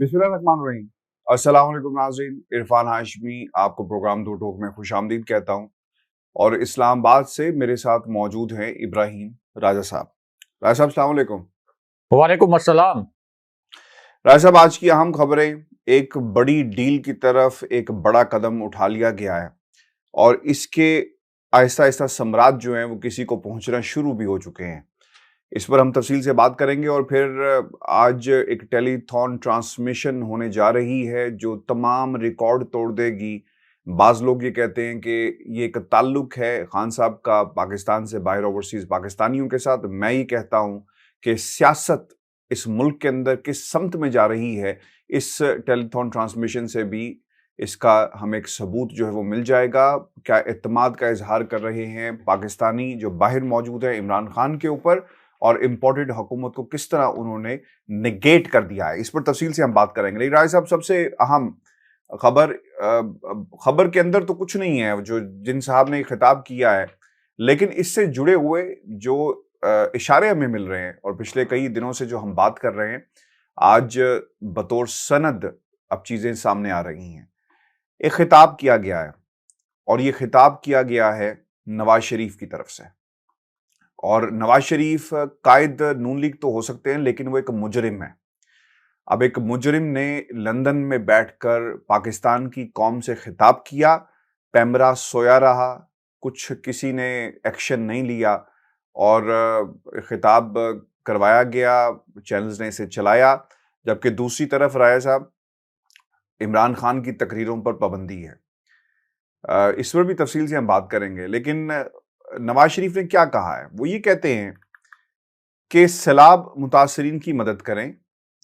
बिस्मिल्लाहिर्रहमानिर्रहीम। अस्सलाम वालेकुम नाज़रीन, इरफान हाशमी आपको प्रोग्राम दो टोक में खुशामदीद कहता हूँ। और इस्लामाबाद से मेरे साथ मौजूद हैं इब्राहिम राजा साहब। राजा साहब अस्सलाम वालेकुम। वालेकुम अस्सलाम। राजा साहब, आज की अहम खबरें, एक बड़ी डील की तरफ एक बड़ा कदम उठा लिया गया है और इसके आहिस्ता आहिस्ता सम्राट जो हैं वो किसी को पहुंचना शुरू भी हो चुके हैं। इस पर हम तफसील से बात करेंगे और फिर आज एक टेलीथॉन ट्रांसमिशन होने जा रही है जो तमाम रिकॉर्ड तोड़ देगी। बाज़ लोग ये कहते हैं कि ये एक ताल्लुक है खान साहब का पाकिस्तान से बाहर ओवरसीज पाकिस्तानियों के साथ। मैं ये कहता हूं कि सियासत इस मुल्क के अंदर किस समत में जा रही है, इस टेलीथॉन ट्रांसमिशन से भी इसका हमें एक सबूत जो है वो मिल जाएगा। क्या एतमाद का इजहार कर रहे हैं पाकिस्तानी जो बाहर मौजूद है इमरान खान के ऊपर, और इम्पोर्टेड हुकूमत को किस तरह उन्होंने निगेट कर दिया है। इस पर तफसील से हम बात करेंगे। लेकिन राय साहब, सबसे अहम खबर खबर के अंदर तो कुछ नहीं है जो जिन साहब ने खिताब किया है, लेकिन इससे जुड़े हुए जो इशारे हमें मिल रहे हैं और पिछले कई दिनों से जो हम बात कर रहे हैं, आज बतौर सनद अब चीजें सामने आ रही हैं। एक खिताब किया गया है और ये खिताब किया गया है नवाज शरीफ की तरफ से। और नवाज शरीफ कायद नून लीग तो हो सकते हैं, लेकिन वो एक मुजरिम है। अब एक मुजरिम ने लंदन में बैठकर पाकिस्तान की कौम से खिताब किया, पैमरा सोया रहा, कुछ किसी ने एक्शन नहीं लिया और खिताब करवाया गया, चैनल्स ने इसे चलाया। जबकि दूसरी तरफ राय साहब, इमरान खान की तकरीरों पर पाबंदी है। इस पर भी तफसील से हम बात करेंगे। लेकिन नवाज शरीफ ने क्या कहा है, वो ये कहते हैं कि सैलाब मुतासरीन की मदद करें,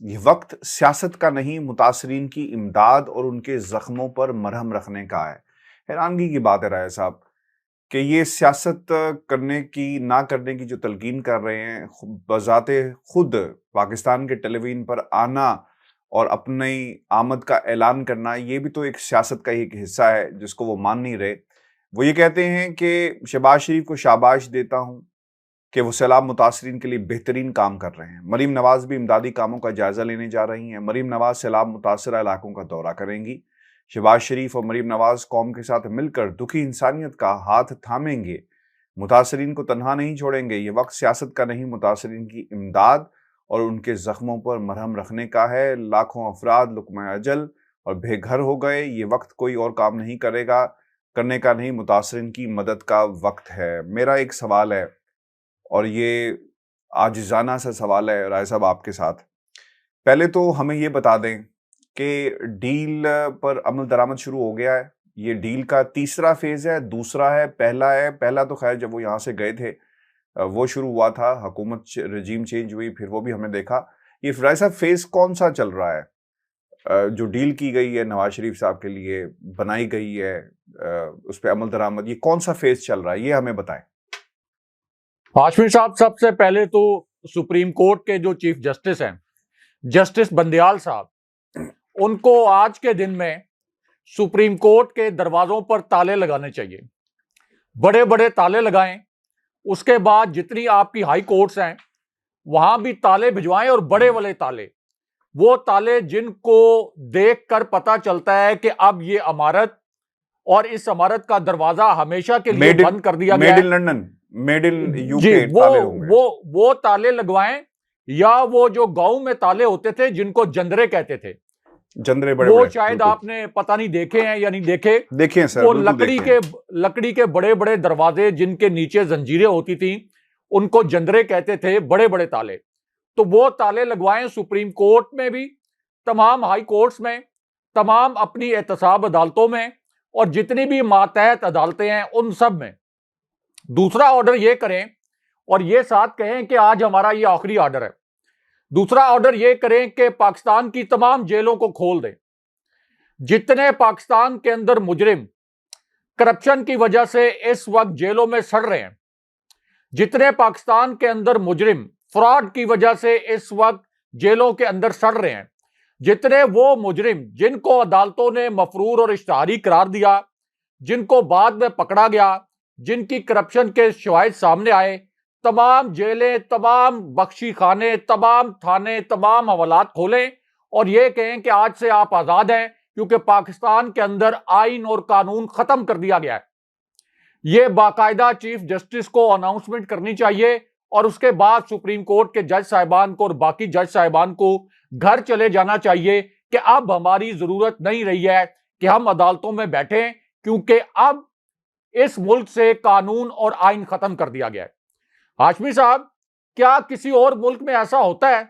ये वक्त सियासत का नहीं, मुतासरीन की इमदाद और उनके जख्मों पर मरहम रखने का है। हैरानगी की बात है राय साहब कि ये सियासत करने की ना करने की जो तलकीन कर रहे हैं, बजाते खुद पाकिस्तान के टेलीविजन पर आना और अपनी आमद का ऐलान करना, ये भी तो एक सियासत का ही एक हिस्सा है जिसको वो मान नहीं रहे। वो ये कहते हैं कि शहबाज शरीफ को शाबाश देता हूं कि वो सैलाब मुतासरीन के लिए बेहतरीन काम कर रहे हैं। मरीम नवाज भी इमदादी कामों का जायजा लेने जा रही हैं। मरीम नवाज सैलाब मुतासरा इलाकों का दौरा करेंगी। शहबाज शरीफ और मरीम नवाज कौम के साथ मिलकर दुखी इंसानियत का हाथ थामेंगे, मुतासरीन को तन्हा नहीं छोड़ेंगे। ये वक्त सियासत का नहीं, मुतासरीन की इमदाद और उनके जख्मों पर मरहम रखने का है। लाखों अफराद लुक़मा अजल और बेघर हो गए, ये वक्त कोई और काम नहीं करेगा, करने का नहीं, मुतासरीन की मदद का वक्त है। मेरा एक सवाल है और ये आजिज़ाना सा सवाल है राय साहब आपके साथ। पहले तो हमें ये बता दें कि डील पर अमल दरामद शुरू हो गया है। ये डील का तीसरा फेज है, दूसरा है, पहला है? पहला तो खैर जब वो यहाँ से गए थे वो शुरू हुआ था, हुकूमत रजीम चेंज हुई, फिर वो भी हमने देखा। ये राय साहब फेज कौन सा चल रहा है? जो डील की गई है नवाज शरीफ साहब के लिए, बनाई गई है, उस पर अमल दरामद, ये कौन सा फेज चल रहा है, ये हमें बताएं। हाशमी साहब, सबसे पहले तो सुप्रीम कोर्ट के जो चीफ जस्टिस हैं, जस्टिस बंदयाल साहब, उनको आज के दिन में सुप्रीम कोर्ट के दरवाजों पर ताले लगाने चाहिए। बड़े बड़े ताले लगाएं। उसके बाद जितनी आपकी हाई कोर्ट्स हैं वहां भी ताले भिजवाएं, और बड़े वाले ताले, वो ताले जिनको देखकर पता चलता है कि अब ये इमारत और इस इमारत का दरवाजा हमेशा के लिए बंद कर दिया गया है। Made in London, made in UK जी, ताले होंगे। वो ताले लगवाएं, या वो जो गांव में ताले होते थे जिनको जंदरे कहते थे, जंदरे बड़े वो बड़े, शायद आपने पता नहीं देखे हैं या नहीं देखे। देखे हैं सर, वो लकड़ी के बड़े बड़े दरवाजे जिनके नीचे जंजीरें होती थी, उनको जंदरे कहते थे, बड़े बड़े ताले। तो वो ताले लगवाएं सुप्रीम कोर्ट में भी, तमाम हाई कोर्ट्स में, तमाम अपनी एहतसाब अदालतों में, और जितनी भी मातहत अदालतें हैं उन सब में। दूसरा ऑर्डर ये करें, और ये साथ कहें कि आज हमारा ये आखिरी ऑर्डर है। दूसरा ऑर्डर ये करें कि पाकिस्तान की तमाम जेलों को खोल दें। जितने पाकिस्तान के अंदर मुजरिम करप्शन की वजह से इस वक्त जेलों में सड़ रहे हैं, जितने पाकिस्तान के अंदर मुजरिम फ्रॉड की वजह से इस वक्त जेलों के अंदर सड़ रहे हैं, जितने वो मुजरिम जिनको अदालतों ने मफरूर और इश्तिहारी करार दिया, जिनको बाद में पकड़ा गया, जिनकी करप्शन के शवाहिद सामने आए, तमाम जेलें, तमाम बख्शी खाने, तमाम थाने, तमाम हवालात खोलें और ये कहें कि आज से आप आजाद हैं, क्योंकि पाकिस्तान के अंदर आइन और कानून खत्म कर दिया गया है। ये बाकायदा चीफ जस्टिस को अनाउंसमेंट करनी चाहिए और उसके बाद सुप्रीम कोर्ट के जज साहिबान को और बाकी जज साहिबान को घर चले जाना चाहिए कि अब हमारी जरूरत नहीं रही है कि हम अदालतों में बैठें, क्योंकि अब इस मुल्क से कानून और आइन खत्म कर दिया गया है। हाशमी साहब, क्या किसी और मुल्क में ऐसा होता है?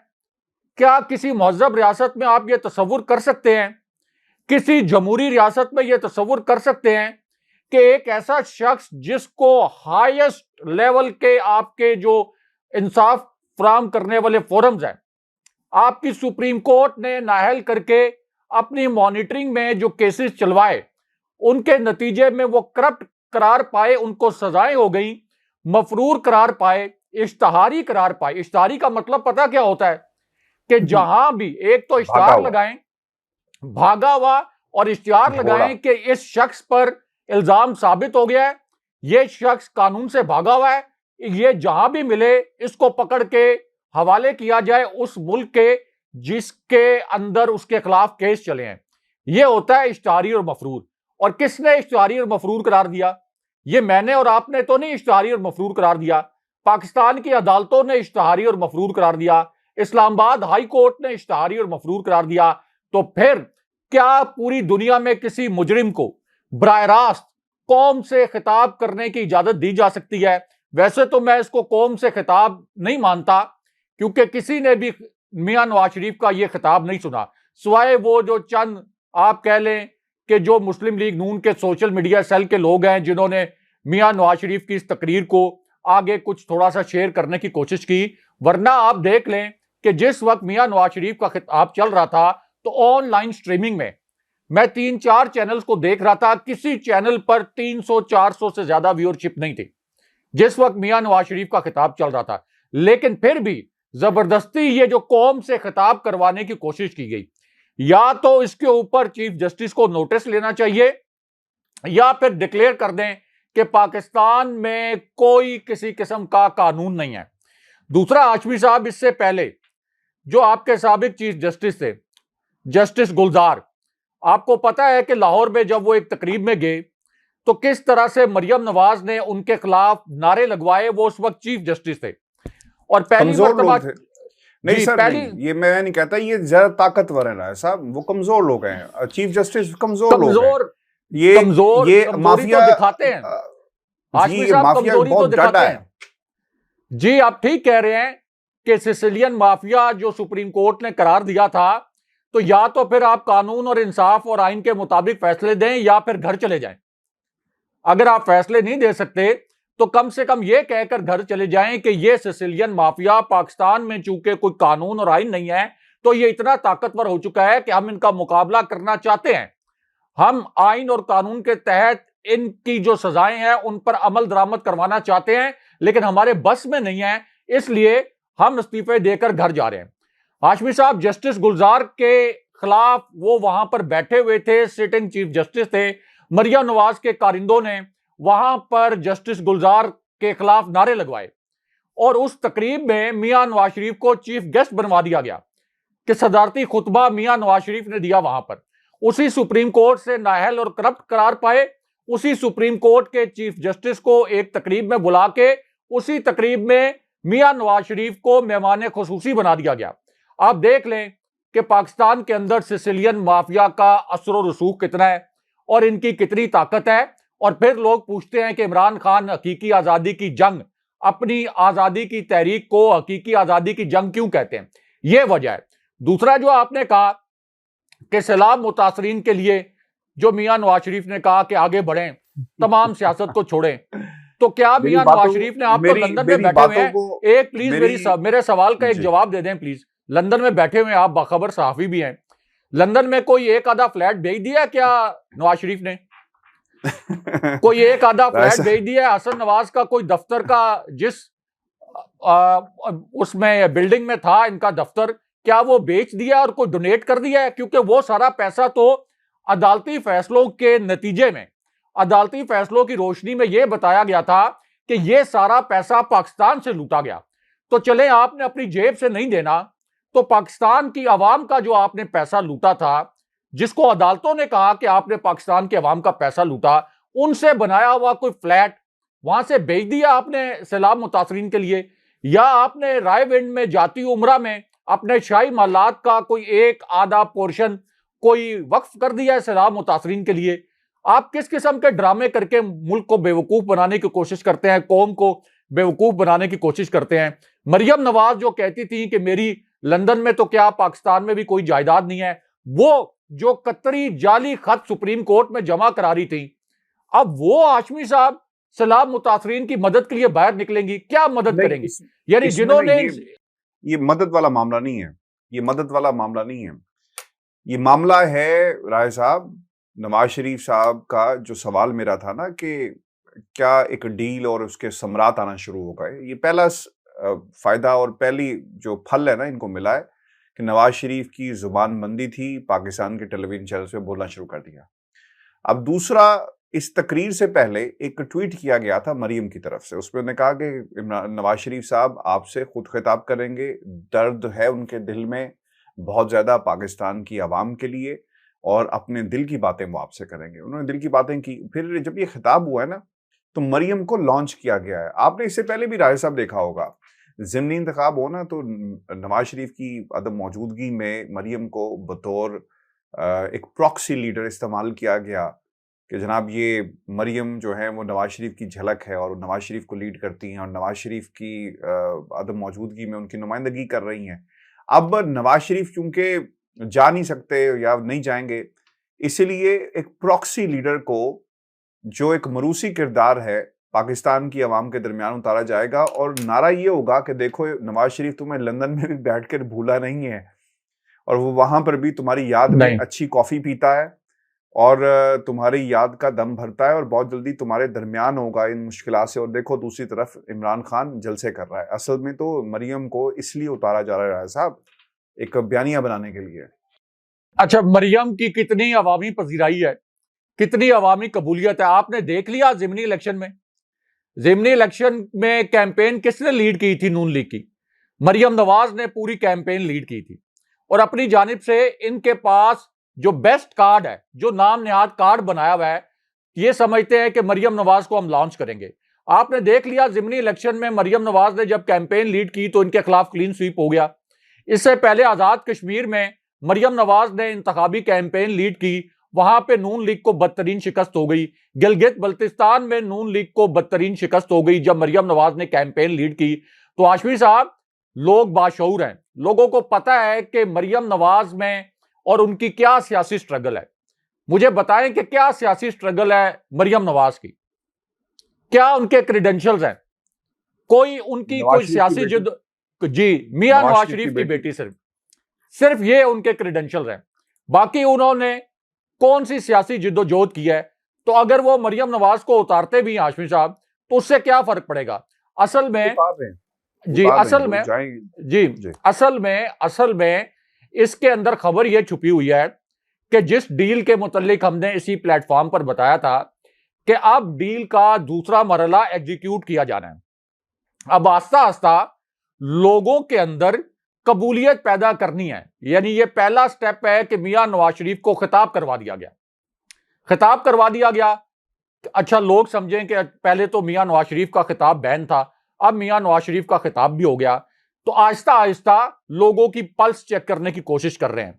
क्या किसी महजब रियासत में आप ये तस्वुर कर सकते हैं, किसी जमहूरी रियासत में ये तस्वुर कर सकते हैं कि एक ऐसा शख्स जिसको हाईएस्ट लेवल के आपके जो इंसाफ फराहम करने वाले फोरम्स हैं, आपकी सुप्रीम कोर्ट ने नाअहल करके अपनी मॉनिटरिंग में जो केसेस चलवाए, उनके नतीजे में वो करप्ट करार पाए, उनको सजाएं हो गई, मफरूर करार पाए, इश्तहारी करार पाए। इश्तहारी का मतलब पता क्या होता है कि जहां भी एक तो इश्तहार लगाएं, भागा हुआ, और इश्तहार लगाएं कि इस शख्स पर इल्जाम साबित हो गया है, ये शख्स कानून से भागा हुआ है, ये जहां भी मिले इसको पकड़ के हवाले किया जाए उस मुल्क के जिसके अंदर उसके खिलाफ केस चले हैं। ये होता है इश्तहारी और मफरूर। और किसने इश्तहारी और मफरूर करार दिया? ये मैंने और आपने तो नहीं इश्तहारी और मफरूर करार दिया, पाकिस्तान की अदालतों ने इश्तहारी और मफरूर करार दिया, इस्लामाबाद हाई कोर्ट ने इश्तहारी और मफरूर करार दिया। तो फिर क्या पूरी दुनिया में किसी मुजरिम को बराह रास्त कौम से खिताब करने की इजाजत दी जा सकती है? वैसे तो मैं इसको कौम से खिताब नहीं मानता, क्योंकि किसी ने भी मियां नवाज शरीफ का यह खिताब नहीं सुना, सिवाय वो जो चंद आप कह लें कि जो मुस्लिम लीग नून के सोशल मीडिया सेल के लोग हैं जिन्होंने मियां नवाज शरीफ की इस तकरीर को आगे कुछ थोड़ा सा शेयर करने की कोशिश की। वरना आप देख लें कि जिस वक्त मियां नवाज शरीफ का खिताब चल रहा था तो ऑनलाइन स्ट्रीमिंग में मैं 3-4 चैनल्स को देख रहा था, किसी चैनल पर 300-400 से ज्यादा व्यूअरशिप नहीं थी जिस वक्त मियां नवाज शरीफ का खिताब चल रहा था। लेकिन फिर भी जबरदस्ती ये जो कौम से खिताब करवाने की कोशिश की गई, या तो इसके ऊपर चीफ जस्टिस को नोटिस लेना चाहिए या फिर डिक्लेयर कर दें कि पाकिस्तान में कोई किसी किस्म का कानून नहीं है। दूसरा, हाशमी साहब, इससे पहले जो आपके साबिक चीफ जस्टिस थे जस्टिस गुलजार, आपको पता है कि लाहौर में जब वो एक तकरीब में गए तो किस तरह से मरियम नवाज ने उनके खिलाफ नारे लगवाए। वो उस वक्त चीफ जस्टिस थे और पहली मर्तबा नहीं सर, नहीं, ये मैं नहीं कहता, ये ज्यादा ताकतवर है साहब, वो कमजोर लोग हैं, चीफ जस्टिस कमजोर लोग हैं। ये माफिया तो दिखाते हैं, हाशमी साहब, कमजोरी तो दिखाते हैं। जी, आप ठीक कह रहे हैं कि सिसिलियन माफिया जो सुप्रीम कोर्ट ने करार दिया था, तो या तो फिर आप कानून और इंसाफ और आइन के मुताबिक फैसले दें या फिर घर चले जाएं। अगर आप फैसले नहीं दे सकते तो कम से कम यह कहकर घर चले जाएं कि यह सिसिलियन माफिया पाकिस्तान में चूंकि कोई कानून और आइन नहीं है तो यह इतना ताकतवर हो चुका है कि हम इनका मुकाबला करना चाहते हैं। हम आइन और कानून के तहत इनकी जो सजाएं हैं उन पर अमल दरामद करवाना चाहते हैं, लेकिन हमारे बस में नहीं है, इसलिए हम इस्तीफे देकर घर जा रहे हैं। हाशमी साहब, जस्टिस गुलजार के खिलाफ वो वहां पर बैठे हुए थे, सिटिंग चीफ जस्टिस थे, मरियम नवाज के कारिंदों ने वहां पर जस्टिस गुलजार के खिलाफ नारे लगवाए और उस तकरीब में मियां नवाज शरीफ को चीफ गेस्ट बनवा दिया गया कि सदारती खुतबा मियां नवाज शरीफ ने दिया वहां पर। उसी सुप्रीम कोर्ट से नाअहल और करप्ट करार पाए, उसी सुप्रीम कोर्ट के चीफ जस्टिस को एक तकरीब में बुला के उसी तकरीब में मियां नवाज शरीफ को मेहमान खुसूसी बना दिया गया। आप देख लें कि पाकिस्तान के अंदर सिसिलियन माफिया का असर और रसूख कितना है और इनकी कितनी ताकत है। और फिर लोग पूछते हैं कि इमरान खान हकीकी आजादी की जंग, अपनी आजादी की तहरीक को हकीकी आजादी की जंग क्यों कहते हैं? यह वजह है। दूसरा, जो आपने कहा कि सैलाब मुतासरीन के लिए जो मियां नवाज शरीफ ने कहा कि आगे बढ़ें, तमाम सियासत को छोड़ें, तो क्या मियां नवाज शरीफ ने, आप तो लंदन में बैठे हुए हैं, एक प्लीज मेरे सवाल का एक जवाब दे दें प्लीज। लंदन में बैठे हुए, आप बाखबर सहाफी भी हैं, लंदन में कोई एक आधा फ्लैट भेज दिया क्या नवाज शरीफ ने? कोई एक आधा फ्लैट भेज दिया हसन नवाज का? कोई दफ्तर का जिस उसमें बिल्डिंग में था इनका दफ्तर, क्या वो बेच दिया और कोई डोनेट कर दिया है? क्योंकि वो सारा पैसा तो अदालती फैसलों के नतीजे में, अदालती फैसलों की रोशनी में यह बताया गया था कि यह सारा पैसा पाकिस्तान से लूटा गया। तो चले, आपने अपनी जेब से नहीं देना तो पाकिस्तान की आवाम का जो आपने पैसा लूटा था, जिसको अदालतों ने कहा कि आपने पाकिस्तान की आवाम का पैसा लूटा, उनसे बनाया हुआ कोई फ्लैट वहां से बेच दिया आपने सैलाब मुतासरीन के लिए, या आपने रायविंड में जाती उम्रा में अपने शाही मालात का कोई एक आधा पोर्शन कोई वक्फ कर दिया है सैलाब मुतासरीन के लिए। आप किस किस्म के ड्रामे करके मुल्क को बेवकूफ बनाने की कोशिश करते हैं, कौम को बेवकूफ बनाने की कोशिश करते हैं। मरियम नवाज जो कहती थी कि मेरी लंदन में तो क्या पाकिस्तान में भी कोई जायदाद नहीं है, वो जो कतरी जाली खत सुप्रीम कोर्ट में जमा करा रही थी, अब वो हाशमी साहब सैलाब मुतासरीन की मदद के लिए बाहर निकलेंगी, क्या मदद करेंगी? यानी जिन्होंने ये मदद वाला मामला नहीं है, ये मदद वाला मामला नहीं है, ये मामला है राय साहब, नवाज शरीफ साहब का जो सवाल मेरा था ना कि क्या एक डील और उसके समरात आना शुरू हो गए, ये पहला फायदा और पहली जो फल है ना इनको मिला है कि नवाज शरीफ की जुबान बंदी थी, पाकिस्तान के टेलीविजन चैनल पे बोलना शुरू कर दिया। अब दूसरा, इस तकरीर से पहले एक ट्वीट किया गया था मरियम की तरफ से, उसमें उन्होंने कहा कि नवाज शरीफ साहब आपसे खुद खिताब करेंगे, दर्द है उनके दिल में बहुत ज्यादा पाकिस्तान की आवाम के लिए, और अपने दिल की बातें वो आपसे करेंगे। उन्होंने दिल की बातें की। फिर जब ये खिताब हुआ है ना तो मरियम को लॉन्च किया गया है। आपने इससे पहले भी राय साहब देखा होगा, ज़िमनी इंतखाब हो ना तो नवाज शरीफ की अदम मौजूदगी में मरियम को बतौर एक प्रॉक्सी लीडर इस्तेमाल किया गया कि जनाब ये मरियम जो है वो नवाज शरीफ की झलक है और नवाज शरीफ को लीड करती हैं और नवाज शरीफ की अदम मौजूदगी में उनकी नुमाइंदगी कर रही हैं। अब नवाज शरीफ चूंकि जा नहीं सकते या नहीं जाएंगे, इसलिए एक प्रॉक्सी लीडर को जो एक मरूसी किरदार है पाकिस्तान की आवाम के दरमियान उतारा जाएगा, और नारा ये होगा कि देखो नवाज शरीफ तुम्हें लंदन में भी बैठकर भूला नहीं है और वो वहां पर भी तुम्हारी याद में अच्छी कॉफी पीता है और तुम्हारी याद का दम भरता है और बहुत जल्दी तुम्हारे दरमियान होगा इन मुश्किलात से। और देखो दूसरी तरफ इमरान खान जलसे कर रहा है। असल में तो मरियम को इसलिए उतारा जा रहा है साहब, एक बयानिया बनाने के लिए। अच्छा, मरियम की कितनी अवामी पजीराई है, कितनी अवामी कबूलियत है, आपने देख लिया ज़िमनी इलेक्शन में। ज़िमनी इलेक्शन में कैंपेन किसने लीड की थी? नून लीग की मरियम नवाज ने पूरी कैंपेन लीड की थी, और अपनी जानिब से इनके पास जो बेस्ट कार्ड है, जो नाम निहाद कार्ड बनाया हुआ है, ये समझते हैं कि मरियम नवाज को हम लॉन्च करेंगे। आपने देख लिया ज़िमनी इलेक्शन में मरियम नवाज ने जब कैंपेन लीड की तो इनके खिलाफ क्लीन स्वीप हो गया। इससे पहले आजाद कश्मीर में मरियम नवाज ने इंतखाबी कैंपेन लीड की, वहां पे नून लीग को बदतरीन शिकस्त हो गई। गिलगित बल्तिस्तान में नून लीग को बदतरीन शिकस्त हो गई जब मरियम नवाज ने कैंपेन लीड की। तो हाशमी साहब, लोग बाशऊर हैं, लोगों को पता है कि मरियम नवाज में और उनकी क्या सियासी स्ट्रगल है। मुझे बताएं कि क्या सियासी स्ट्रगल है मरियम नवाज की, क्या उनके क्रेडेंशियल्स हैं? कोई उनकी कोई सियासी जिद, जी, मियां नवाज शरीफ की बेटी, सिर्फ ये उनके क्रेडेंशियल्स हैं। बाकी उन्होंने कौन सी सियासी जिद्दोजहद की है? तो अगर वो मरियम नवाज को उतारते भी हाशमी साहब तो उससे क्या फर्क पड़ेगा? असल में जी, असल में इसके अंदर खबर यह छुपी हुई है कि जिस डील के मुतालिक हमने इसी प्लेटफॉर्म पर बताया था कि अब डील का दूसरा मरहला एग्जीक्यूट किया जाना है। अब आस्ता आस्ता लोगों के अंदर कबूलियत पैदा करनी है, यानी ये पहला स्टेप है कि मियां नवाज शरीफ को खिताब करवा दिया गया, खिताब करवा दिया गया। अच्छा, लोग समझें कि पहले तो मियां नवाज शरीफ का खिताब बैन था, अब मियां नवाज शरीफ का खिताब भी हो गया, तो आहिस्ता आहिस्ता लोगों की पल्स चेक करने की कोशिश कर रहे हैं।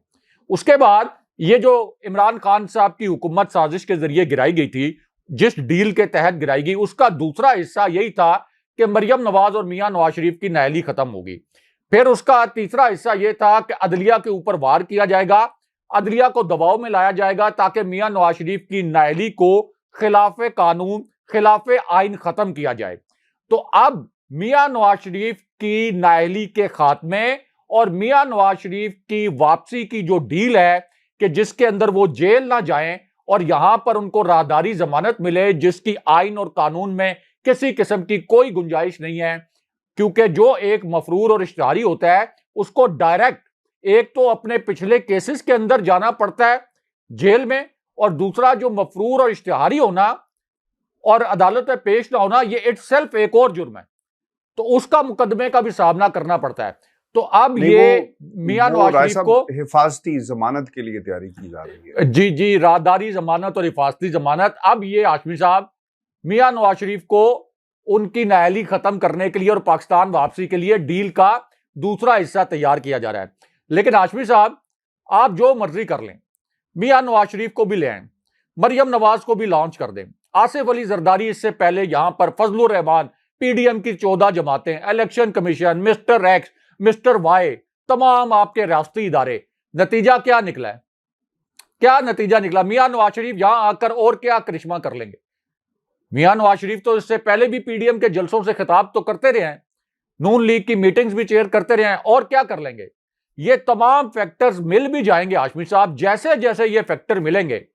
उसके बाद ये जो इमरान खान साहब की हुकूमत साजिश के जरिए गिराई गई थी, जिस डील के तहत गिराई गई, उसका दूसरा हिस्सा यही था कि मरियम नवाज और मियां नवाज शरीफ की नाअहली खत्म होगी। फिर उसका तीसरा हिस्सा यह था कि अदलिया के ऊपर वार किया जाएगा, अदलिया को दबाव में लाया जाएगा ताकि मियां नवाज शरीफ की नाअहली को खिलाफे कानून, खिलाफे आइन खत्म किया जाए। तो अब मियां नवाज शरीफ की नाअहली के खात्मे और मियां नवाज शरीफ की वापसी की जो डील है कि जिसके अंदर वो जेल ना जाएं और यहां पर उनको राहदारी जमानत मिले, जिसकी आइन और कानून में किसी किस्म की कोई गुंजाइश नहीं है, क्योंकि जो एक मफरूर और इश्तिहारी होता है उसको डायरेक्ट एक तो अपने पिछले केसेस के अंदर जाना पड़ता है जेल में, और दूसरा जो मफरूर और इश्तिहारी होना और अदालत में पेश ना होना, ये इटसेल्फ एक और जुर्म है, तो उसका मुकदमे का भी सामना करना पड़ता है। तो अब नहीं, ये मियां वो नवाज राय शरीफ साहब को, हिफाजती जमानत के लिए तैयारी की जा रही है। जी जी, राहदारी जमानत और हिफाजती जमानत, अब ये हाशमी साहब मियां नवाज शरीफ को उनकी नाअहली खत्म करने के लिए और पाकिस्तान वापसी के लिए डील का दूसरा हिस्सा तैयार किया जा रहा है। लेकिन हाशमी साहब, आप जो मर्जी कर लें, मियां नवाज शरीफ को भी ले आए, मरियम नवाज को भी लॉन्च कर दें, आसिफ अली जरदारी इससे पहले यहां पर, फजलुर रहमान, पीडीएम की 14 जमातें, election commission, mister X, mister Y, तमाम आपके रियासती इदारे, नतीजा क्या निकला है? क्या नतीजा निकला? मियां नवाज शरीफ यहां आकर और क्या करिश्मा कर लेंगे? मियां नवाज शरीफ तो इससे पहले भी पीडीएम के जलसों से खिताब तो करते रहे हैं, नून लीग की मीटिंग्स भी चेयर करते रहे हैं, और क्या कर लेंगे? ये तमाम फैक्टर्स मिल भी जाएंगे हाशमी साहब, जैसे जैसे ये फैक्टर मिलेंगे,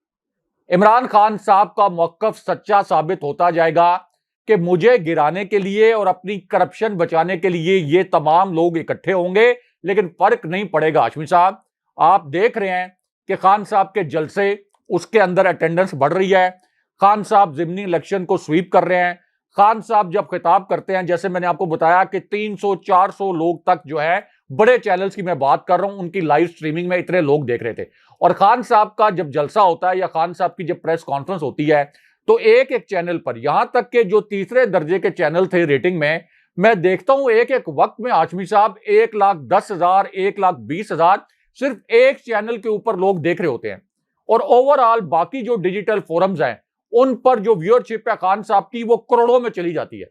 इमरान खान साहब का मौकफ सच्चा साबित होता जाएगा कि मुझे गिराने के लिए और अपनी करप्शन बचाने के लिए ये तमाम लोग इकट्ठे होंगे, लेकिन फर्क नहीं पड़ेगा हाशमी साहब। आप देख रहे हैं कि खान साहब के जलसे, उसके अंदर अटेंडेंस बढ़ रही है, खान साहब जिमनी इलेक्शन को स्वीप कर रहे हैं, खान साहब जब खिताब करते हैं, जैसे मैंने आपको बताया कि 300-400 लोग तक जो है, बड़े चैनल्स की मैं बात कर रहा हूं, उनकी लाइव स्ट्रीमिंग में इतने लोग देख रहे थे। और खान साहब का जब जलसा होता है या खान साहब की जब प्रेस कॉन्फ्रेंस होती है, तो एक एक चैनल पर, यहां तक के जो तीसरे दर्जे के चैनल थे रेटिंग में, मैं देखता हूं एक एक वक्त में हाशमी साहब 1,10,000, 1,20,000 सिर्फ एक चैनल के ऊपर लोग देख रहे होते हैं। और ओवरऑल बाकी जो डिजिटल फोरम्स हैं, उन पर जो व्यूअरशिप है खान साहब की, वो करोड़ों में चली जाती है।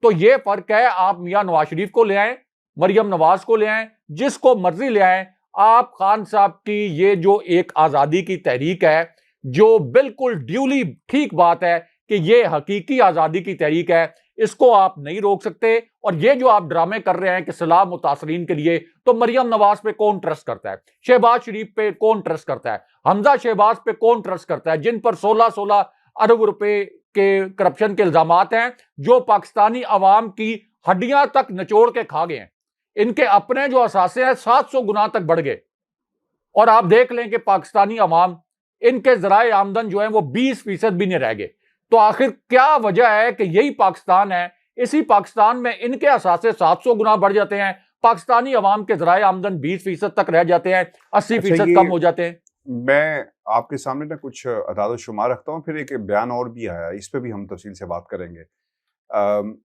तो ये फर्क है। आप मियां नवाज शरीफ को ले आए, मरियम नवाज को ले आए, जिसको मर्जी ले आए, आप खान साहब की ये जो एक आजादी की तहरीक है, जो बिल्कुल ड्यूली ठीक बात है कि ये हकीकी आजादी की तहरीक है, इसको आप नहीं रोक सकते। और ये जो आप ड्रामे कर रहे हैं कि सलाह मुतासरीन के लिए, तो मरियम नवाज पे कौन ट्रस्ट करता है? शहबाज शरीफ पे कौन ट्रस्ट करता है? हमजा शहबाज पे कौन ट्रस्ट करता है, जिन पर 16-16 अरब रुपए के करप्शन के इल्जामात हैं, जो पाकिस्तानी अवाम की हड्डियां तक निचोड़ के खा गए हैं। इनके अपने जो असासे हैं 700 गुना तक बढ़ गए। और आप देख लें कि पाकिस्तानी अवाम, इनके जराए आमदन जो है वो 20% भी नहीं रह गए। तो आखिर क्या वजह है कि यही पाकिस्तान है, इसी पाकिस्तान में इनके असासे 700 गुना बढ़ जाते हैं, पाकिस्तानी अवाम के जराए आमदन 20% तक रह जाते हैं, अच्छा, 80% कम हो जाते हैं। मैं आपके सामने ना कुछ अदाद शुमार रखता हूँ, फिर एक बयान और भी आया, इस पे भी हम तफसील से बात करेंगे। अम,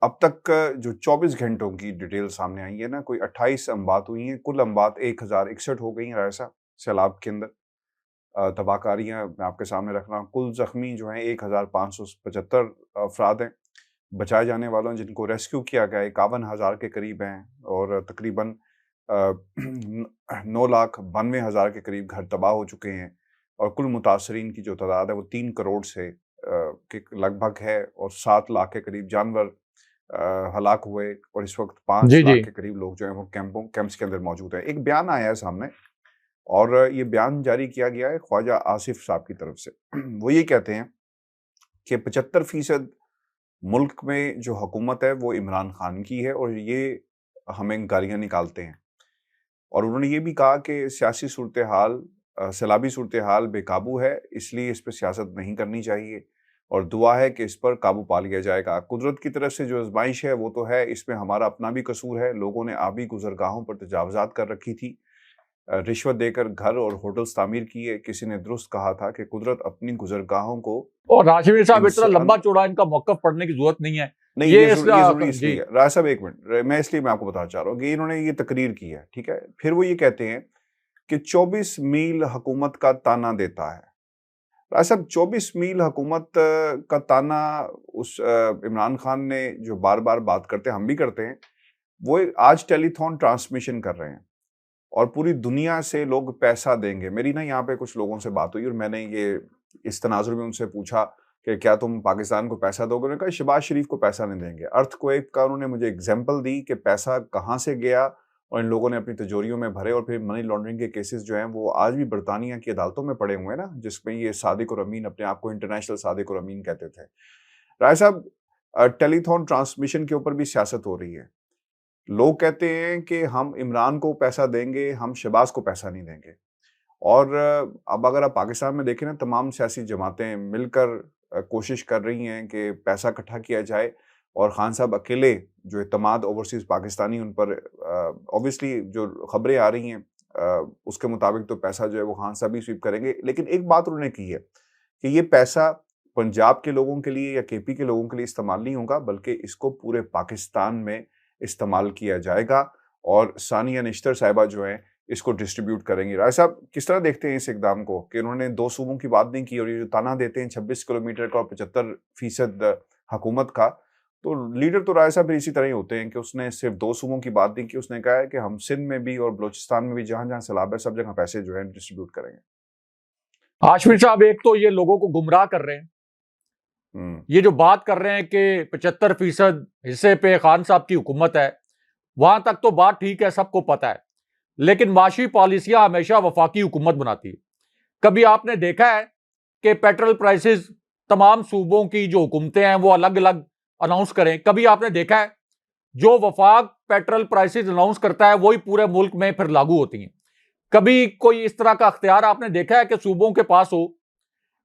अब तक जो 24 घंटों की डिटेल सामने आई है ना, कोई 28 अमवात हुई हैं, कुल अमवात 1061 हो गई हैं रायसा सैलाब के अंदर। तबाहकारियाँ मैं आपके सामने रख रहा हूँ। कुल जख्मी जो हैं 1575 अफराद हैं। बचाए जाने वालों जिनको रेस्क्यू किया गया 51,000 के करीब हैं, और तकरीबन 9,92,000 के करीब घर तबाह हो चुके हैं। और कुल मुतासरीन की जो तादाद है वो 3 करोड़ से के लगभग है, और 7 लाख के करीब जानवर हलाक हुए, और इस वक्त 5 जी जी। लाख के करीब लोग जो हैं वो कैंप्स के अंदर मौजूद हैं। एक बयान आया है सामने, और ये बयान जारी किया गया है ख्वाजा आसिफ साहब की तरफ से। वो ये कहते हैं कि 75% मुल्क में जो हुकूमत है वो इमरान खान की है, और ये हमें गालियाँ निकालते हैं। और उन्होंने ये भी कहा कि सियासी सूरत हाल, सैलाबी सूरत हाल बेकाबू है, इसलिए इस पर सियासत नहीं करनी चाहिए, और दुआ है कि इस पर काबू पा लिया जाएगा। कुदरत की तरफ से जो आजमाइश है वो तो है, इसमें हमारा अपना भी कसूर है। लोगों ने आबी गुजरगाहों पर तजावजात कर रखी थी, रिश्वत देकर घर और होटल्स तामीर किए। किसी ने दुरुस्त कहा था कि कुदरत अपनी गुजरगाहों को, और राशिद साहब, इतना इंसान लंबा चौड़ा इनका मौकफ पढ़ने की जरूरत नहीं है। नहीं, ये ये इस जरूरी जी इसलिए राय साहब, एक मिनट, मैं आपको बताना चाह रहा हूँ कि इन्होंने ये तकरीर की है, ठीक है। फिर वो ये कहते हैं कि 24 मील हुकूमत का ताना देता है। राय साहब, 24 मील हुकूमत का ताना उस इमरान खान ने जो बार बार बात करते हैं, हम भी करते हैं, वो आज टेलीथॉन ट्रांसमिशन कर रहे हैं और पूरी दुनिया से लोग पैसा देंगे। मेरी ना यहाँ पे कुछ लोगों से बात हुई, और मैंने ये इस तनाजुर में उनसे पूछा कि क्या तुम पाकिस्तान को पैसा दोगे? उन्होंने कहा शहबाज शरीफ को पैसा नहीं देंगे। अर्थक्वेक का उन्होंने मुझे एग्जाम्पल दी कि पैसा कहाँ से गया, और इन लोगों ने अपनी तिजोरियों में भरे, और फिर मनी लॉन्ड्रिंग के केसेस जो हैं वो आज भी बरतानिया की अदालतों में पड़े हुए हैं ना, जिसमें ये सादिक और अमीन अपने आप को इंटरनेशनल सादिक और अमीन कहते थे। राय साहब, टेलीथॉन ट्रांसमिशन के ऊपर भी सियासत हो रही है। लोग कहते हैं कि हम इमरान को पैसा देंगे, हम शहबाज को पैसा नहीं देंगे। और अब अगर आप पाकिस्तान में देखें ना, तमाम सियासी जमातें मिलकर कोशिश कर रही हैं कि पैसा इकट्ठा किया जाए, और खान साहब अकेले जो इत्तेमाद ओवरसीज पाकिस्तानी उन पर ऑब्वियसली जो खबरें आ रही हैं उसके मुताबिक तो पैसा जो है वो खान साहब ही स्वीप करेंगे। लेकिन एक बात उन्होंने की है कि ये पैसा पंजाब के लोगों के लिए या केपी के लोगों के लिए इस्तेमाल नहीं होगा, बल्कि इसको पूरे पाकिस्तान में इस्तेमाल किया जाएगा और सानिया निश्तर साहिबा जो है इसको डिस्ट्रीब्यूट करेंगे। राय साहब किस तरह देखते हैं इस इकदाम को कि उन्होंने 2 सूबों की बात नहीं की और ये जो ताना देते हैं 26 किलोमीटर का और 75% हुकूमत का, तो लीडर तो राय साहब भी इसी तरह ही होते हैं कि उसने सिर्फ 2 सूबों की बात नहीं की, उसने कहा है कि हम सिंध में भी और बलोचिस्तान में भी जहां जहां सैलाब है सब जगह पैसे जो है डिस्ट्रीब्यूट करेंगे। हाशमी साहब, एक तो ये लोगों को गुमराह कर रहे हैं, ये जो बात कर रहे हैं कि 75% हिस्से पे खान साहब की हुकूमत है, वहां तक तो बात ठीक है, सबको पता है। लेकिन माशी पॉलिसियां हमेशा वफाकी हुकूमत बनाती है। कभी आपने देखा है कि पेट्रोल प्राइसेस तमाम सूबों की जो हुकूमतें हैं वो अलग अलग अनाउंस करें? कभी आपने देखा है जो वफाक पेट्रोल प्राइसेस अनाउंस करता है वही पूरे मुल्क में फिर लागू होती हैं? कभी कोई इस तरह का अख्तियार आपने देखा है कि सूबों के पास हो?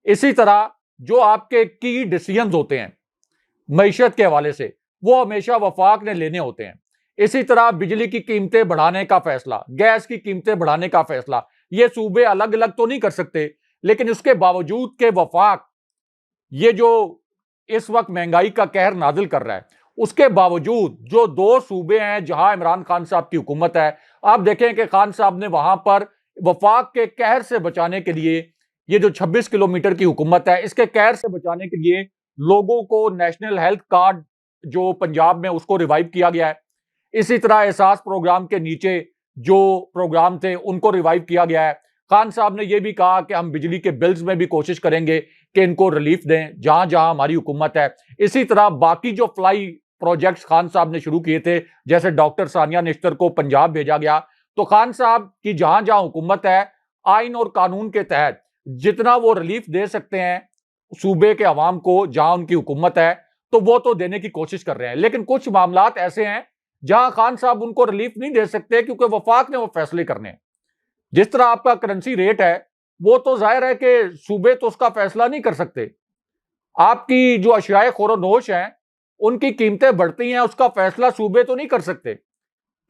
इसी तरह जो आपके की डिसीजंस होते हैं मईशत के हवाले से, वो हमेशा वफाक ने लेने होते हैं। इसी तरह बिजली की कीमतें बढ़ाने का फैसला, गैस की कीमतें बढ़ाने का फैसला, ये सूबे अलग अलग तो नहीं कर सकते, लेकिन उसके बावजूद के वफाक ये जो इस वक्त महंगाई का कहर नाजिल कर रहा है, उसके बावजूद जो 2 सूबे हैं जहां इमरान खान साहब की हुकूमत है, आप देखें कि खान साहब ने वहां पर वफाक के कहर से बचाने के लिए, ये जो 26 किलोमीटर की हुकूमत है इसके कहर से बचाने के लिए लोगों को नेशनल हेल्थ कार्ड जो पंजाब में उसको रिवाइव किया गया है। इसी तरह एहसास प्रोग्राम के नीचे जो प्रोग्राम थे उनको रिवाइव किया गया है। खान साहब ने यह भी कहा कि हम बिजली के बिल्स में भी कोशिश करेंगे कि इनको रिलीफ दें जहां जहां हमारी हुकूमत है। इसी तरह बाकी जो फ्लाई प्रोजेक्ट्स खान साहब ने शुरू किए थे, जैसे डॉक्टर सानिया निश्तर को पंजाब भेजा गया, तो खान साहब की जहां जहां हुकूमत है आइन और कानून के तहत जितना वो रिलीफ दे सकते हैं सूबे के अवाम को जहां उनकी हुकूमत है, तो वो तो देने की कोशिश कर रहे हैं। लेकिन कुछ मामलात ऐसे हैं जहां खान साहब उनको रिलीफ नहीं दे सकते क्योंकि वफाक ने वो फैसले करने हैं। जिस तरह आपका करेंसी रेट है, वो तो जाहिर है कि सूबे तो उसका फैसला नहीं कर सकते। आपकी जो अशियाए खोरोनोश हैं उनकी कीमतें बढ़ती हैं, उसका फैसला सूबे तो नहीं कर सकते।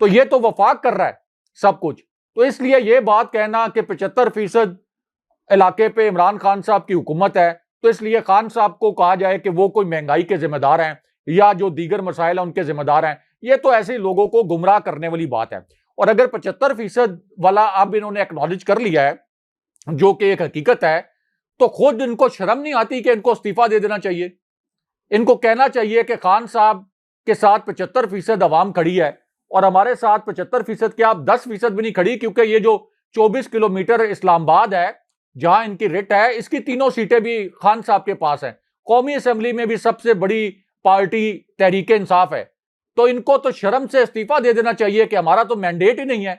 तो ये तो वफाक कर रहा है सब कुछ। तो इसलिए ये बात कहना कि 75% इलाके पे इमरान खान साहब की हुकूमत है, तो इसलिए खान साहब को कहा जाए कि वो कोई महंगाई के जिम्मेदार हैं या जो दीगर मसाइल हैं उनके जिम्मेदार हैं, ये तो ऐसे लोगों को गुमराह करने वाली बात है। और अगर 75% वाला अब इन्होंने एक्नॉलेज कर लिया है, जो कि एक हकीकत है, तो खुद इनको शर्म नहीं आती कि इनको इस्तीफा दे देना चाहिए। इनको कहना चाहिए कि खान साहब के साथ 75% अवाम खड़ी है और हमारे साथ 75% क्या, आप 10% भी नहीं खड़ी, क्योंकि ये जो 24 किलोमीटर इस्लामाबाद है जहां इनकी रिट है, इसकी 3 सीटें भी खान साहब के पास हैं। कौमी असेंबली में भी सबसे बड़ी पार्टी तहरीक इंसाफ है। तो इनको तो शर्म से इस्तीफा दे देना चाहिए कि हमारा तो मैंडेट ही नहीं है,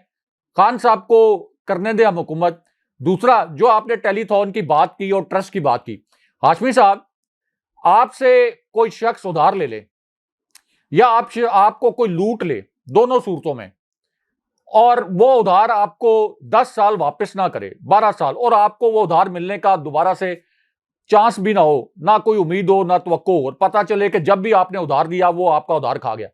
खान साहब को करने दे हम हुकूमत। दूसरा, जो आपने टेलीथॉन की बात की और ट्रस्ट की बात की, हाशमी साहब, आपसे कोई शख्स उधार ले ले या आपको कोई लूट ले, दोनों सूरतों में, और वो उधार आपको 10 साल वापस ना करे, 12 साल, और आपको वो उधार मिलने का दोबारा से चांस भी ना हो, ना कोई उम्मीद हो, ना तवक्को हो, और पता चले कि जब भी आपने उधार दिया वो आपका उधार खा गया,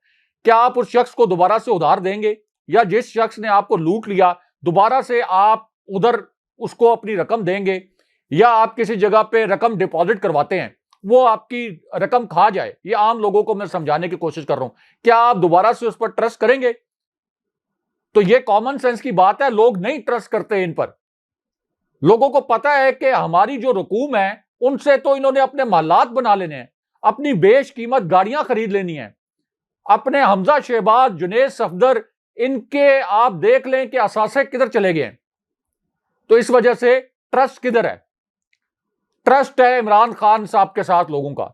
क्या आप उस शख्स को दोबारा से उधार देंगे? या जिस शख्स ने आपको लूट लिया दोबारा से आप उधर उसको अपनी रकम देंगे? या आप किसी जगह पे रकम डिपॉजिट करवाते हैं, वो आपकी रकम खा जाए? ये आम लोगों को मैं समझाने की कोशिश कर रहा हूं, क्या आप दोबारा से उस पर ट्रस्ट करेंगे? तो ये कॉमन सेंस की बात है, लोग नहीं ट्रस्ट करते इन पर। लोगों को पता है कि हमारी जो रकूम है उनसे तो इन्होंने अपने मालात बना लेने हैं, अपनी बेशकीमत गाड़ियां खरीद लेनी है, अपने हमजा शहबाज, जुनेद सफदर, इनके आप देख लें कि असासे किधर चले गए हैं। तो इस वजह से ट्रस्ट किधर है? ट्रस्ट है इमरान खान साहब के साथ लोगों का,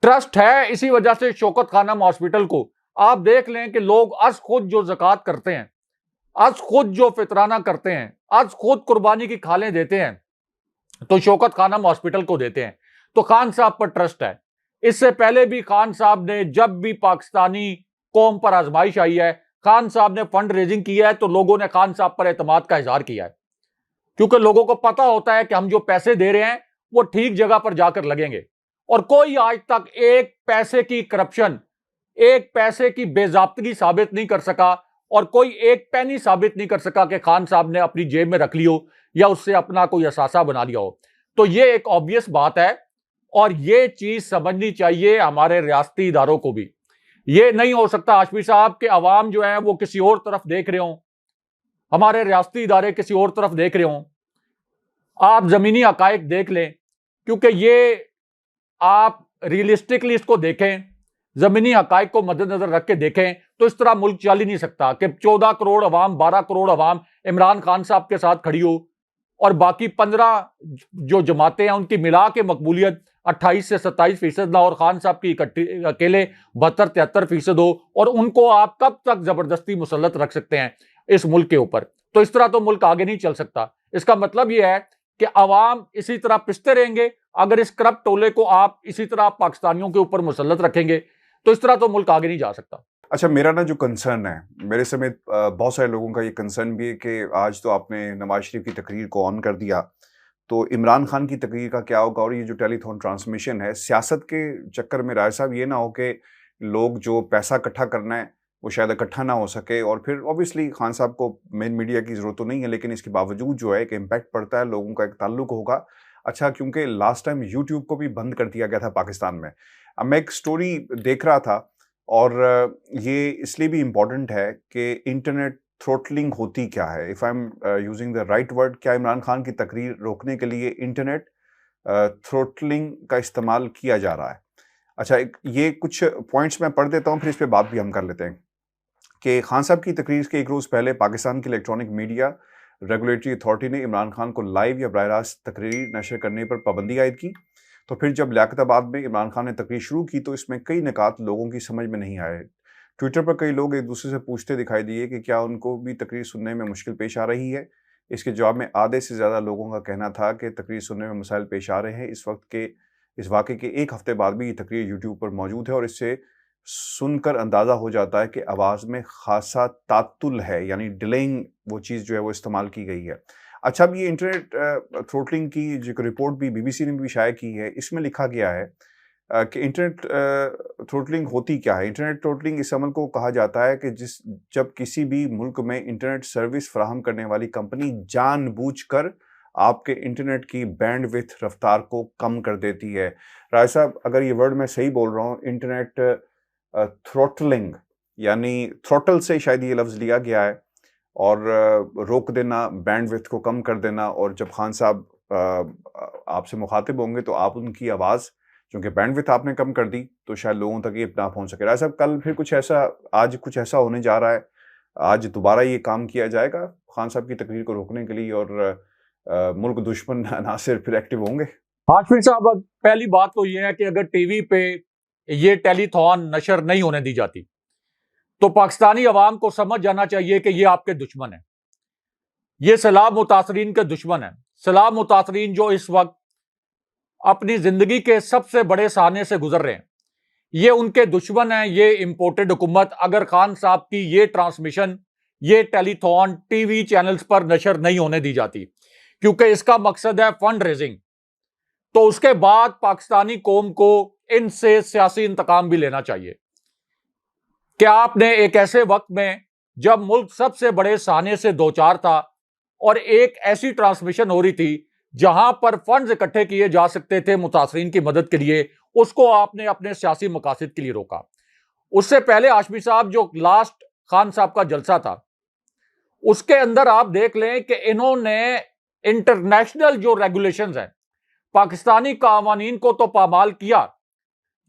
ट्रस्ट है इसी वजह से शौकत खानम हॉस्पिटल को आप देख लें कि लोग अज खुद जो ज़कात करते हैं, अज खुद जो फितराना करते हैं, अज खुद कुर्बानी की खालें देते हैं, तो शौकत खानम हॉस्पिटल को देते हैं। तो खान साहब पर ट्रस्ट है। इससे पहले भी खान साहब ने, जब भी पाकिस्तानी कौम पर आजमाइश आई है, खान साहब ने फंड रेजिंग किया है, तो लोगों ने खान साहब पर एतमाद का इजहार किया है, क्योंकि लोगों को पता होता है कि हम जो पैसे दे रहे हैं वो ठीक जगह पर जाकर लगेंगे। और कोई आज तक एक पैसे की करप्शन, एक पैसे की बेजाब्तगी साबित नहीं कर सका, और कोई एक पैनी साबित नहीं कर सका कि खान साहब ने अपनी जेब में रख ली हो या उससे अपना कोई असासा बना लिया हो। तो ये एक ऑब्वियस बात है, और ये चीज समझनी चाहिए हमारे रियासती इदारों को भी। ये नहीं हो सकता हाशमी साहब के अवाम जो है वो किसी और तरफ देख रहे हो, हमारे रियासती इदारे किसी और तरफ देख रहे हो। आप जमीनी हकायक देख लें, क्योंकि ये आप रियलिस्टिकली इसको देखें, जमीनी हकायक को मद्देनजर रख के देखें, तो इस तरह मुल्क चल ही नहीं सकता कि 14 करोड़ अवाम, 12 करोड़ अवाम इमरान खान साहब के साथ खड़ी हो, और बाकी 15 जो जमातें हैं उनकी मिला के मकबूलियत 28 से 27% ना, और खान साहब की अकेले 72-73% हो, और उनको आप कब तक जबरदस्ती मुसल्लत रख सकते हैं इस मुल्क के ऊपर। तो इस तरह तो मुल्क आगे नहीं चल सकता। इसका मतलब यह है कि अवाम इसी तरह पिसते रहेंगे। अगर इस करप्ट टोले को आप इसी तरह पाकिस्तानियों के ऊपर मुसल्लत रखेंगे तो इस तरह तो मुल्क आगे नहीं जा सकता। अच्छा, मेरा ना जो कंसर्न है, मेरे समेत बहुत सारे लोगों का ये कंसर्न भी है कि आज तो आपने नवाज शरीफ की तकरीर को ऑन कर दिया, तो इमरान खान की तकरीर का क्या होगा? और ये जो टेलीथॉन ट्रांसमिशन है, सियासत के चक्कर में राय साहब ये ना हो कि लोग जो पैसा इकट्ठा करना है वो शायद इकट्ठा ना हो सके, और फिर ऑब्वियसली खान साहब को मेन मीडिया की ज़रूरत तो नहीं है, लेकिन इसके बावजूद जो है एक इम्पैक्ट पड़ता है, लोगों का एक ताल्लुक होगा। अच्छा, क्योंकि लास्ट टाइम यूट्यूब को भी बंद कर दिया गया था पाकिस्तान में। अब मैं एक स्टोरी देख रहा था, और ये इसलिए भी इम्पॉर्टेंट है कि इंटरनेट थ्रोटलिंग होती क्या है, if I am using the right word. क्या इमरान खान की तकरीर रोकने के लिए इंटरनेट थ्रोटलिंग का इस्तेमाल किया जा रहा है? अच्छा, ये कुछ पॉइंट्स मैं पढ़ देता हूँ, फिर इस पर बात भी हम कर लेते हैं कि खान साहब की तकरीर के एक रोज़ पहले पाकिस्तान की इलेक्ट्रॉनिक मीडिया रेगुलेटरी अथॉरिटी ने इमरान खान को लाइव या बराह रास्त तकरीर नशर करने पर पाबंदी आयद की। तो फिर जब लियाकताबाद में इमरान खान ने तकरीर शुरू की तो इसमें कई निकात लोगों की समझ में नहीं आए। ट्विटर पर कई लोग एक दूसरे से पूछते दिखाई दिए कि क्या उनको भी तकरीर सुनने में मुश्किल पेश आ रही है। इसके जवाब में आधे से ज़्यादा लोगों का कहना था कि तकरीर सुनने में मसाइल पेश आ रहे हैं। इस वाक़े के एक हफ्ते बाद भी ये तकरीर यूट्यूब पर मौजूद है, और इससे सुनकर अंदाज़ा हो जाता है कि आवाज़ में खासा तातुल है, यानी डिलेइंग वो चीज़ जो है वो इस्तेमाल की गई है। अच्छा, अब ये इंटरनेट थ्रोटलिंग की जो रिपोर्ट भी बीबीसी ने भी शाया की है, इसमें लिखा गया है कि इंटरनेट थ्रोटलिंग होती क्या है। इंटरनेट थ्रोटलिंग इस अमल को कहा जाता है कि जब किसी भी मुल्क में इंटरनेट सर्विस फराहम करने वाली कंपनी जानबूझकर आपके इंटरनेट की बैंडविड्थ रफ्तार को कम कर देती है। राय साहब, अगर ये वर्ड मैं सही बोल रहा हूँ, इंटरनेट थ्रोटलिंग यानी थ्रोटल से शायद ये लफ्ज़ लिया गया है, और रोक देना, बैंडविड्थ को कम कर देना, और जब खान साहब आपसे मुखातिब होंगे तो आप उनकी आवाज़, क्योंकि बैंडविड्थ आपने कम कर दी, तो शायद लोगों तक ये ना पहुंच सके। राय साहब, कल फिर आज कुछ ऐसा होने जा रहा है, आज दोबारा ये काम किया जाएगा खान साहब की तकरीर को रोकने के लिए, और मुल्क दुश्मन नासिर फिर एक्टिव होंगे? हाशमी साहब, पहली बात तो ये है कि अगर टीवी पे ये टेलीथॉन नशर नहीं होने दी जाती तो पाकिस्तानी अवाम को समझ जाना चाहिए कि ये आपके दुश्मन है, ये सलाम मुतासरीन के दुश्मन है। सलाम मुतासरीन जो इस वक्त अपनी जिंदगी के सबसे बड़े सहाने से गुजर रहे हैं, ये उनके दुश्मन हैं, ये इंपोर्टेड हुकूमत। अगर खान साहब की ये ट्रांसमिशन, ये टेलीथॉन टीवी चैनल्स पर नशर नहीं होने दी जाती, क्योंकि इसका मकसद है फंड रेजिंग, तो उसके बाद पाकिस्तानी कौम को इनसे सियासी इंतकाम भी लेना चाहिए। क्या आपने एक ऐसे वक्त में जब मुल्क सबसे बड़े सहाने से दो चार था और एक ऐसी ट्रांसमिशन हो रही थी जहां पर फंड्स इकट्ठे किए जा सकते थे मुतासरीन की मदद के लिए, उसको आपने अपने सियासी मकासद के लिए रोका। उससे पहले हाशमी साहब, जो लास्ट खान साहब का जलसा था, उसके अंदर आप देख लें कि इन्होंने इंटरनेशनल जो रेगुलेशंस हैं, पाकिस्तानी कावानीन को तो पामाल किया,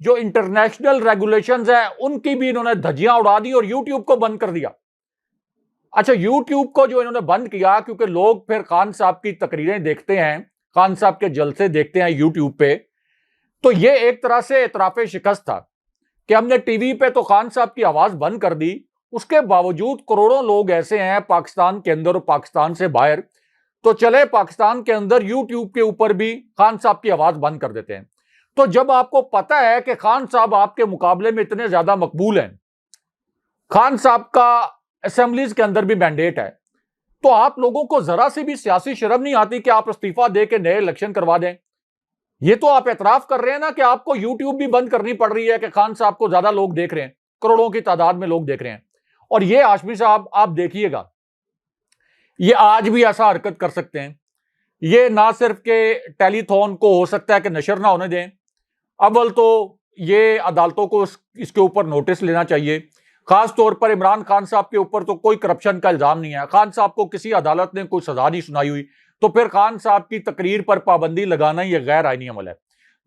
जो इंटरनेशनल रेगुलेशंस हैं उनकी भी इन्होंने धज्जियां उड़ा दी और यूट्यूब को बंद कर दिया। अच्छा, यूट्यूब को जो इन्होंने बंद किया, क्योंकि लोग फिर खान साहब की तकरीरें देखते हैं, खान साहब के जलसे देखते हैं यूट्यूब पे, तो ये एक तरह से इतराफे शिकस्त था कि हमने टीवी पे तो खान साहब की आवाज बंद कर दी, उसके बावजूद करोड़ों लोग ऐसे हैं पाकिस्तान के अंदर और पाकिस्तान से बाहर, तो चले पाकिस्तान के अंदर यूट्यूब के ऊपर भी खान साहब की आवाज बंद कर देते हैं। तो जब आपको पता है कि खान साहब आपके मुकाबले में इतने ज्यादा मकबूल हैं, खान साहब का असेंबलीज के अंदर भी मैंडेट है, तो आप लोगों को जरा सी भी सियासी शर्म नहीं आती कि आप इस्तीफा दे के नए इलेक्शन करवा दें? ये तो आप एतराफ कर रहे हैं ना कि आपको यूट्यूब भी बंद करनी पड़ रही है कि खान साहब को ज्यादा लोग देख रहे हैं, करोड़ों की तादाद में लोग देख रहे हैं। और ये हाशमी साहब आप देखिएगा, ये आज भी ऐसा हरकत कर सकते हैं। ये ना सिर्फ के टेलीथॉन को हो सकता है कि नशर ना होने दें, अव्वल तो ये अदालतों को इसके ऊपर नोटिस लेना चाहिए। खास तौर पर इमरान खान साहब के ऊपर तो कोई करप्शन का इल्जाम नहीं है, खान साहब को किसी अदालत ने कोई सजा नहीं सुनाई हुई, तो फिर खान साहब की तकरीर पर पाबंदी लगाना ये गैर आईनी अमल है।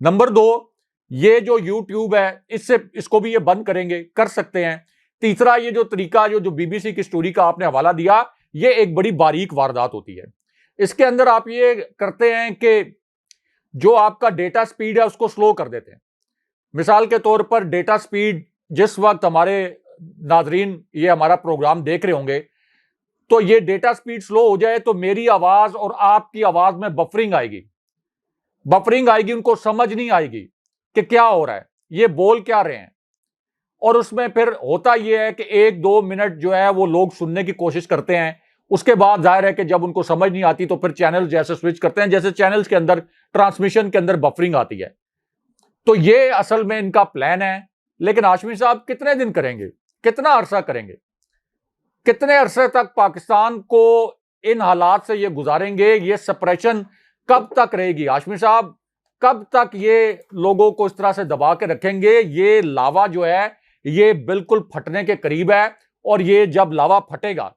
नंबर 2, ये जो यूट्यूब है इसको भी ये बंद करेंगे, कर सकते हैं। तीसरा, ये जो तरीका जो बीबीसी की स्टोरी का आपने हवाला दिया, ये एक बड़ी बारीक वारदात होती है। इसके अंदर आप ये करते हैं कि जो आपका डेटा स्पीड है उसको स्लो कर देते हैं। मिसाल के तौर पर डेटा स्पीड, जिस वक्त हमारे नाजरीन ये हमारा प्रोग्राम देख रहे होंगे तो ये डेटा स्पीड स्लो हो जाए तो मेरी आवाज और आपकी आवाज में बफरिंग आएगी, उनको समझ नहीं आएगी कि क्या हो रहा है, ये बोल क्या रहे हैं। और उसमें फिर होता यह है कि 1-2 मिनट जो है वो लोग सुनने की कोशिश करते हैं, उसके बाद जाहिर है कि जब उनको समझ नहीं आती तो फिर चैनल जैसे स्विच करते हैं, जैसे चैनल्स के अंदर ट्रांसमिशन के अंदर बफरिंग आती है। तो ये असल में इनका प्लान है। लेकिन हाशमी साहब कितने दिन करेंगे, कितना अरसा करेंगे, कितने अरसे तक पाकिस्तान को इन हालात से ये गुजारेंगे, ये सप्रेशन कब तक रहेगी हाशमी साहब, कब तक ये लोगों को इस तरह से दबा के रखेंगे। ये लावा जो है ये बिल्कुल फटने के करीब है, और ये जब लावा फटेगा,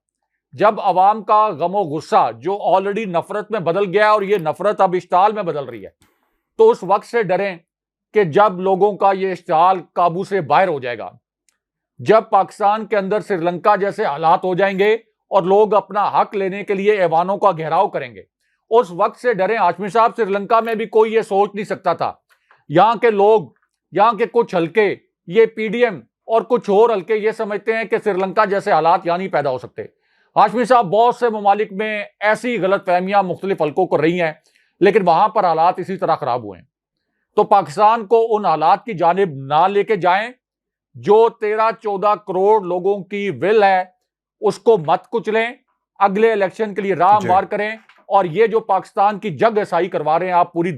जब अवाम का गमो गुस्सा जो ऑलरेडी नफरत में बदल गया और ये नफरत अब इश्ताल में बदल रही है, तो उस वक्त से डरें कि जब लोगों का ये इश्ताल काबू से बाहर हो जाएगा, जब पाकिस्तान के अंदर श्रीलंका जैसे हालात हो जाएंगे और लोग अपना हक लेने के लिए ऐवानों का घेराव करेंगे, उस वक्त से डरें हाशमी साहब। श्रीलंका में भी कोई ये सोच नहीं सकता था, यहां के लोग, यहां के कुछ हल्के, ये पीडीएम और कुछ और हल्के ये समझते हैं कि श्रीलंका जैसे हालात यहां नहीं पैदा हो सकते। हाशमी साहब, बहुत से ममालिक में ऐसी गलतफहमियां मुख्तलिफ हल्कों को रही हैं, लेकिन वहां पर हालात इसी तरह खराब हुए हैं। तो पाकिस्तान को उन हालात की जानिब ना लेके जाएं। जो 13-14 करोड़ लोगों की विल है उसको मत कुचलें, अगले इलेक्शन के लिए राह हमवार करें। और ये जो पाकिस्तान की जग ऐसाई करवा रहे हैं आप पूरी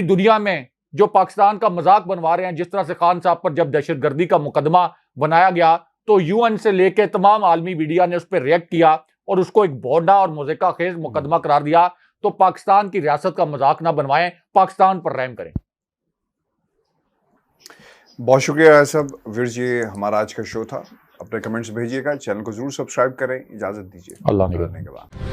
दुनिया में जो पाकिस्तान का मजाक बनवा रहे हैं, जिस तरह से खान साहब पर जब दहशतगर्दी का मुकदमा बनाया गया तो यूएन से लेकर तमाम आलमी मीडिया ने उस पर रिएक्ट किया और उसको एक भोंडा और मुज़क्का खेज मुकदमा करार दिया। तो पाकिस्तान की रियासत का मजाक ना बनवाएं, पाकिस्तान पर रहम करें। बहुत शुक्रिया सब वीर जी, हमारा आज का शो था। अपने कमेंट्स भेजिएगा, चैनल को जरूर सब्सक्राइब करें। इजाजत दीजिए, अल्लाह ने के बाद।